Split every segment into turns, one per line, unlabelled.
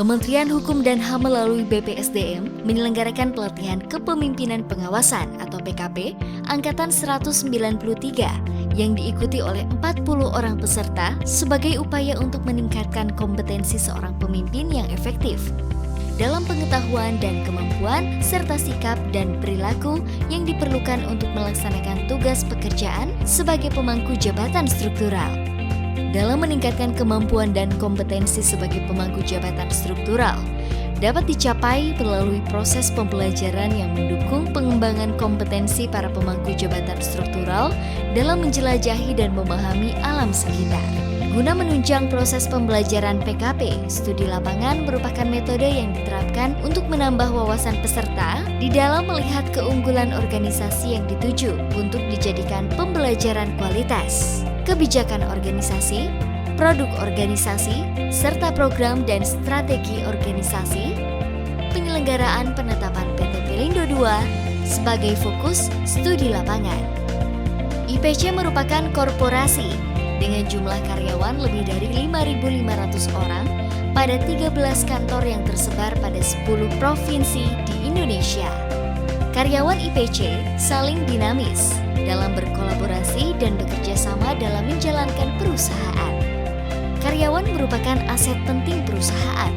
Kementerian Hukum dan HAM melalui BPSDM menyelenggarakan pelatihan kepemimpinan pengawasan atau PKP Angkatan 193 yang diikuti oleh 40 orang peserta sebagai upaya untuk meningkatkan kompetensi seorang pemimpin yang efektif dalam pengetahuan dan kemampuan serta sikap dan perilaku yang diperlukan untuk melaksanakan tugas pekerjaan sebagai pemangku jabatan struktural. Dalam meningkatkan kemampuan dan kompetensi sebagai pemangku jabatan struktural, dapat dicapai melalui proses pembelajaran yang mendukung pengembangan kompetensi para pemangku jabatan struktural dalam menjelajahi dan memahami alam sekitar. Guna menunjang proses pembelajaran PKP, studi lapangan merupakan metode yang diterapkan untuk menambah wawasan peserta di dalam melihat keunggulan organisasi yang dituju untuk dijadikan pembelajaran kualitas, kebijakan organisasi, produk organisasi, serta program dan strategi organisasi, penyelenggaraan penetapan PT Pelindo II sebagai fokus studi lapangan. IPC merupakan korporasi dengan jumlah karyawan lebih dari 5.500 orang pada 13 kantor yang tersebar pada 10 provinsi di Indonesia. Karyawan IPC saling dinamis dalam berkolaborasi dan bekerja sama dalam menjalankan perusahaan. Karyawan merupakan aset penting perusahaan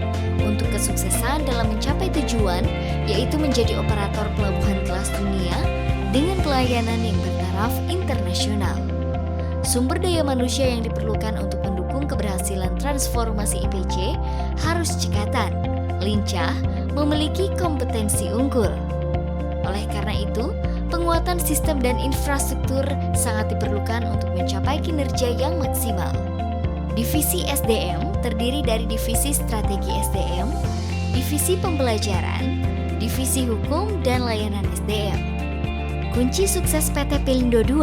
untuk kesuksesan dalam mencapai tujuan, yaitu menjadi operator pelabuhan kelas dunia dengan pelayanan yang bertaraf internasional. Sumber daya manusia yang diperlukan untuk mendukung keberhasilan transformasi IPC harus cekatan, lincah, memiliki kompetensi unggul. Oleh karena itu, penguatan sistem dan infrastruktur sangat diperlukan untuk mencapai kinerja yang maksimal. Divisi SDM terdiri dari Divisi Strategi SDM, Divisi Pembelajaran, Divisi Hukum, dan Layanan SDM. Kunci sukses PT Pelindo II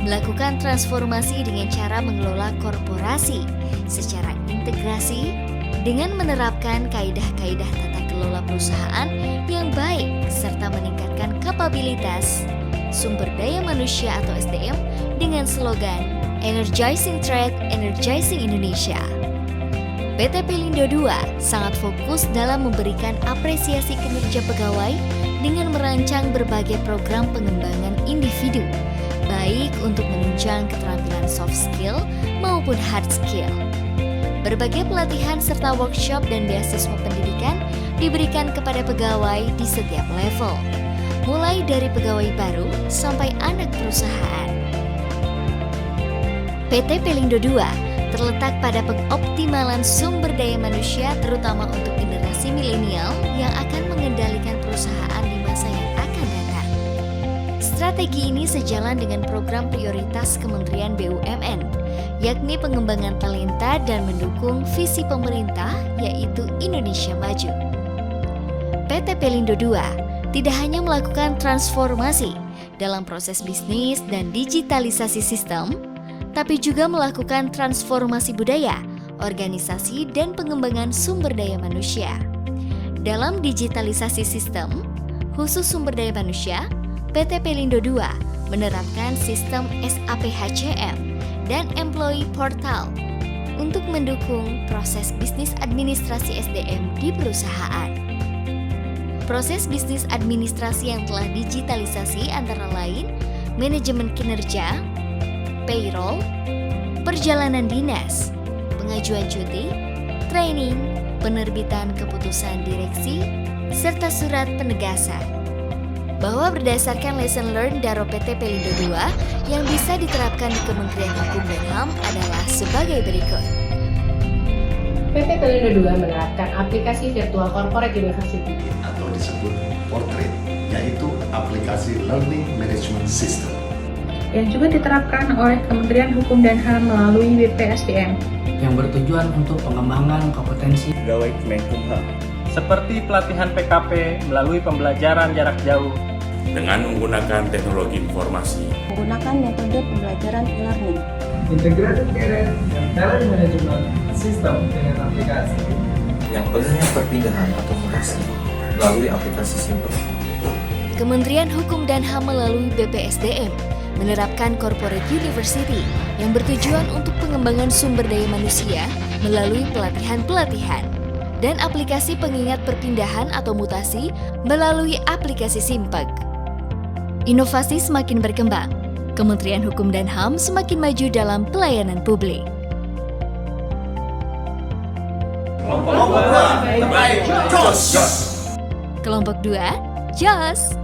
melakukan transformasi dengan cara mengelola korporasi secara integrasi dengan menerapkan kaidah-kaidah tata kelola perusahaan yang baik serta meningkatkan kapabilitas sumber daya manusia atau SDM dengan slogan Energizing Trade, Energizing Indonesia. PT Pelindo II sangat fokus dalam memberikan apresiasi kinerja pegawai dengan merancang berbagai program pengembangan individu, baik untuk menunjang keterampilan soft skill maupun hard skill. Berbagai pelatihan serta workshop dan beasiswa pendidikan diberikan kepada pegawai di setiap level, mulai dari pegawai baru sampai anak perusahaan. PT Pelindo II terletak pada pengoptimalan sumber daya manusia terutama untuk generasi milenial yang akan mengendalikan perusahaan di masa yang akan datang. Strategi ini sejalan dengan program prioritas Kementerian BUMN, yakni pengembangan talenta dan mendukung visi pemerintah yaitu Indonesia Maju. PT Pelindo II tidak hanya melakukan transformasi dalam proses bisnis dan digitalisasi sistem, tapi juga melakukan transformasi budaya, organisasi, dan pengembangan sumber daya manusia. Dalam digitalisasi sistem, khusus sumber daya manusia, PT Pelindo II menerapkan sistem SAP HCM dan Employee Portal untuk mendukung proses bisnis administrasi SDM di perusahaan. Proses bisnis administrasi yang telah digitalisasi antara lain manajemen kinerja, payroll, perjalanan dinas, pengajuan cuti, training, penerbitan keputusan direksi, serta surat penegasan. Bahwa berdasarkan lesson learned dari PT Pelindo II yang bisa diterapkan di Kementerian Hukum dan HAM adalah sebagai berikut.
PT Pelindo II menerapkan aplikasi Virtual Corporate University
atau disebut Portrait, yaitu aplikasi Learning Management System
yang juga diterapkan oleh Kementerian Hukum dan HAM melalui BPSDM
yang bertujuan untuk pengembangan kompetensi
pegawai Kemenkumham, seperti pelatihan PKP melalui pembelajaran jarak jauh
dengan menggunakan teknologi informasi,
menggunakan metode pembelajaran e-learning,
integrated parent dan talent management system dengan aplikasi
yang penuhnya perpindahan atau mutasi melalui aplikasi Simple.
Kementerian Hukum dan HAM melalui BPSDM menerapkan Corporate University yang bertujuan untuk pengembangan sumber daya manusia melalui pelatihan-pelatihan. dan aplikasi pengingat perpindahan atau mutasi melalui aplikasi Simpeg. Inovasi semakin berkembang, Kementerian Hukum dan HAM semakin maju dalam pelayanan publik.
Kelompok 2 terbaik, jos!
Kelompok 2, JOS!